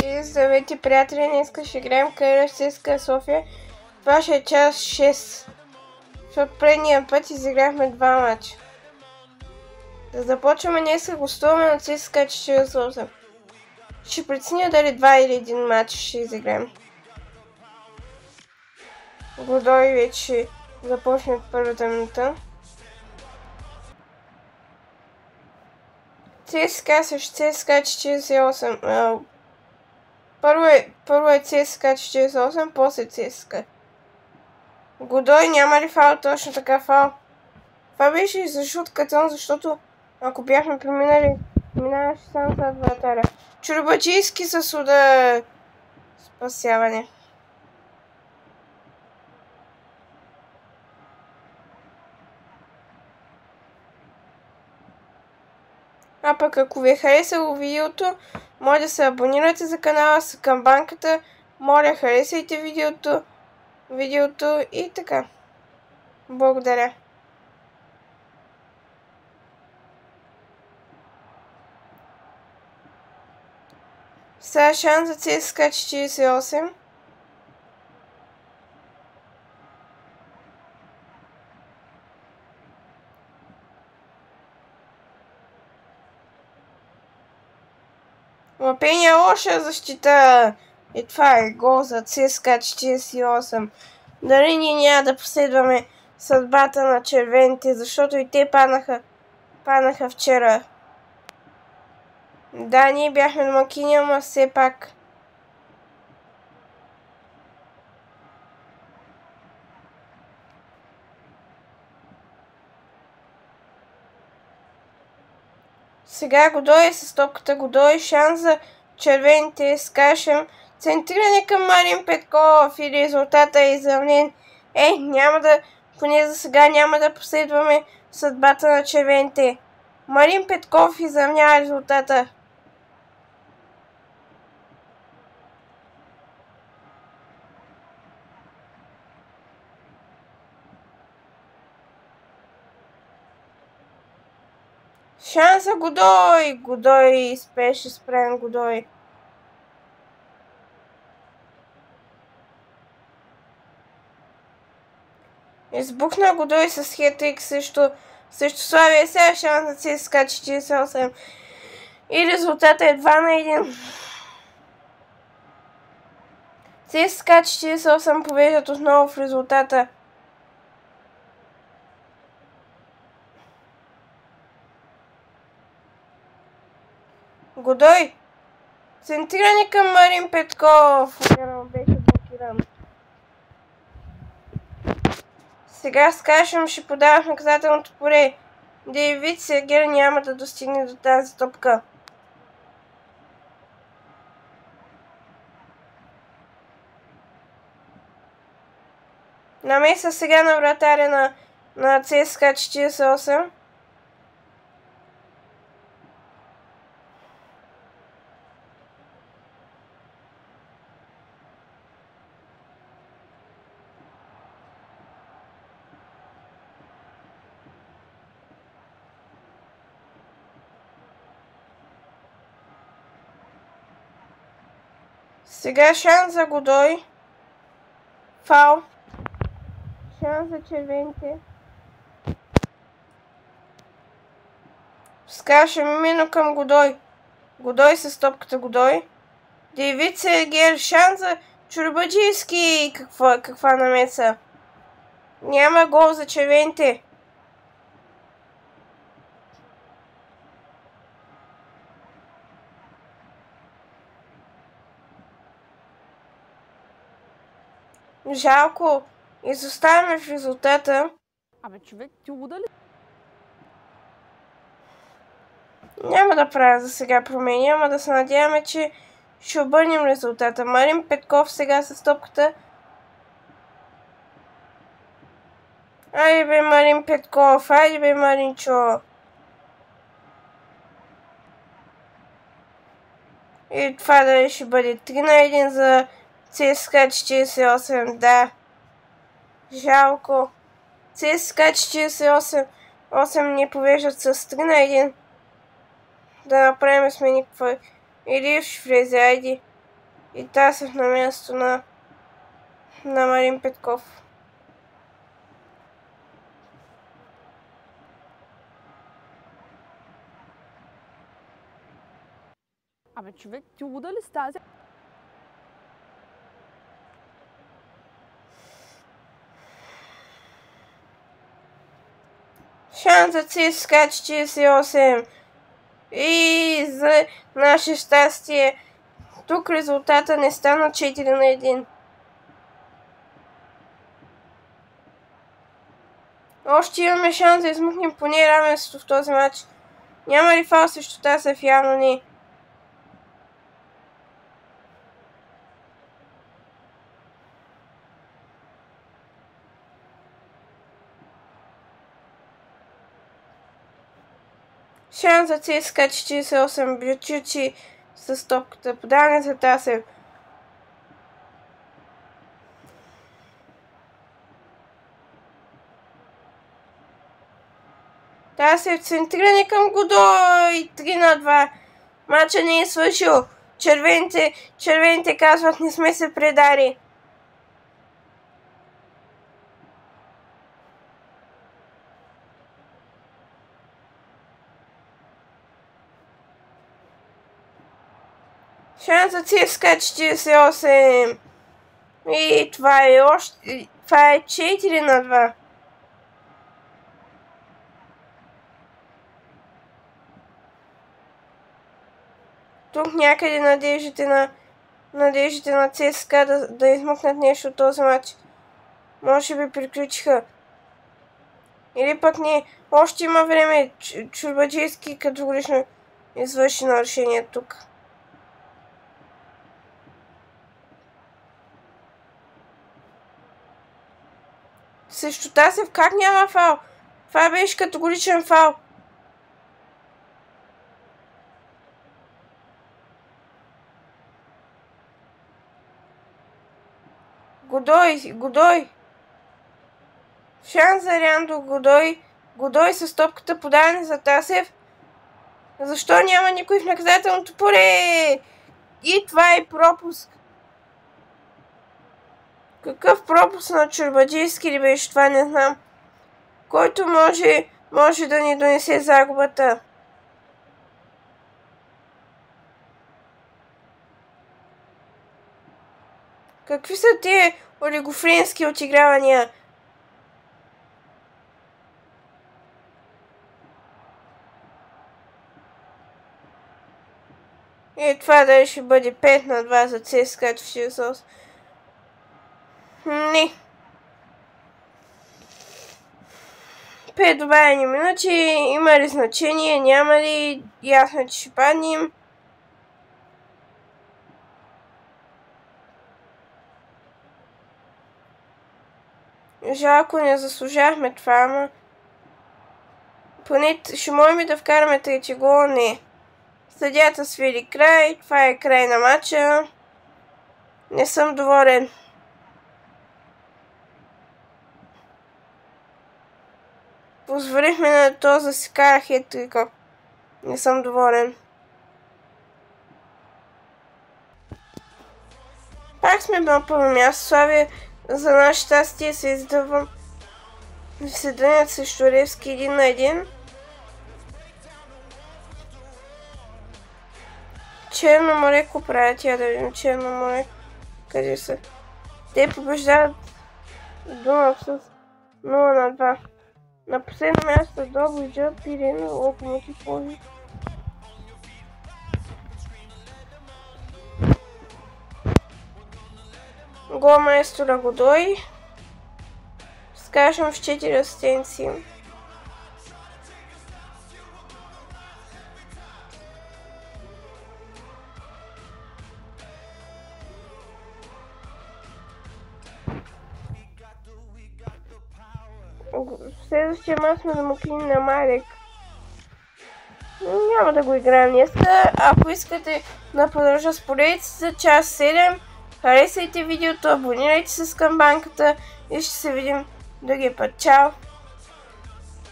Здравейте, приятели! Днес ще играем Кариера с ЦСКА София. Това ще е част 6. Защото предния път изиграхме 2 мача. Да започваме, днес гостуваме на ЦСКА 48. Ще преценя дали 2 или 1 матч ще изиграем. Годой вече започне от първата минута. ЦСКА срещу ЦСКА 48. Първо е ЦСКА 48, после ЦСКА. Годой, няма ли фаул? Точно така, фаул. Това беше и за шутката, защото ако бяхме преминали, минаваше само зад вратаря. Чорбаджийски с удар спасяване. А пък ако ви е харесало видеото, може да се абонирате за канала с камбанката. Моля, харесайте видеото и така. Благодаря. Сега шанс за ЦСКА 48. Лапения лоша защита. И това е гол за ЦСКА 48. Дали ние няма да последваме съдбата на червените, защото и те паднаха вчера. Да, ние бяхме домакини, ама все пак. Сега Годой е с топката. Годой, шанс за червените. Скашем. Центриране към Марин Петков и резултатът е изравнен. Поне за сега няма да последваме съдбата на червените. Марин Петков изравнява резултата. Шанса Годой! Годой беше спрен, Годой. Избухна Годой с хетрик срещу Славия. Сега шанс за ЦСКА 48. И резултата е 2-1. ЦСКА 48 повеждат отново в резултата. Годой. Центриране към Марин Петков. Беше блокиран. Сега Скашем ще подава в наказателното поле. Дейвид Сергер няма да достигне до тази топка. Намеса сега на вратаря на ЦСКА 48. Сега шанс за Годой. Фаул. Шанс за червените. Скашем именно към Годой. Годой с топката, Годой. Дейвид Сергер, шанс за Чорбаджийски. Каква намеса. Няма гол за червените. Жалко. Изоставяме в резултата. Абе, човек, ти луда ли? Няма да правя за сега промени, ама да се надяваме, че ще обърнем резултата. Марин Петков сега с топката. Айде бе, Марин Петков, айде бе, Маринчо. И това да ще бъде 3-1 за ЦСКА 48, да. Жалко. ЦСКА 48 ни повеждат с 3-1. Да направим сме никаква. Или ще влезе, айди. И Тасев на място на Марин Петков. Абе, човек, ти луда ли с тази? Шанс за ЦСКА 48. И за наше щастие, тук резултата не стана 4-1. Още имаме шанс да измъкнем поне равенството в този матч. Няма ли фал срещу Тасев? Явно не. Шанс за ЦСКА 48. Бючичи с топката. Подаване за Тасев. Тасев центриране към Годой. 3-2. Мача не е свършил. Червените казват, не сме се предали. Шанс за ЦСКА 48. И това е 4-2. Тук някъде надеждите на ЦСКА да измъкнат нещо от този матч. Може би приключиха. Или пък не. Още има време. Чурбаджийски категорично извърши нарушение тук. Срещу Тасев как няма фал? Това беше категоричен фал. Годой. Шанс за Ряндо Годой. Годой с топката подаване за Тасев. Защо няма никой в наказателното поле? И това е пропуск. Какъв пропуск на Чурбаджийски ли беше? Това не знам. Който може да ни донесе загубата. Какви са тия олигофренски отигравания? И това дали ще бъде 5-2 за ЦСКА 48. Не. 5 добавени минути. Има ли значение? Няма ли? Ясно, че ще паднем. Жалко, не заслужахме това, ама... Поне ще можем да вкараме трети гол, не. Съдията свири край, това е край на матча. Не съм доволен. Позволихме на този да си кара хет-трика. Не съм доволен. Пак сме на първо място. Славия, за наше щастие се издървам. Се дънят срещу Левски 1-1. Черно море, какво правят? Я да видим Черно море. Къде са? Те побеждават Дунав с 0-2. На последно място Добруджа, Пирин, Локомотив Пловдив. Гол майстора Годой. Скажем в 4 асистенции. В следващия мач сме домакини на Марек. Няма да го играем днеска. Ако искате да продължа с поредицата за час 7, харесайте видеото, абонирайте се с камбанката и ще се видим другия път. Чао!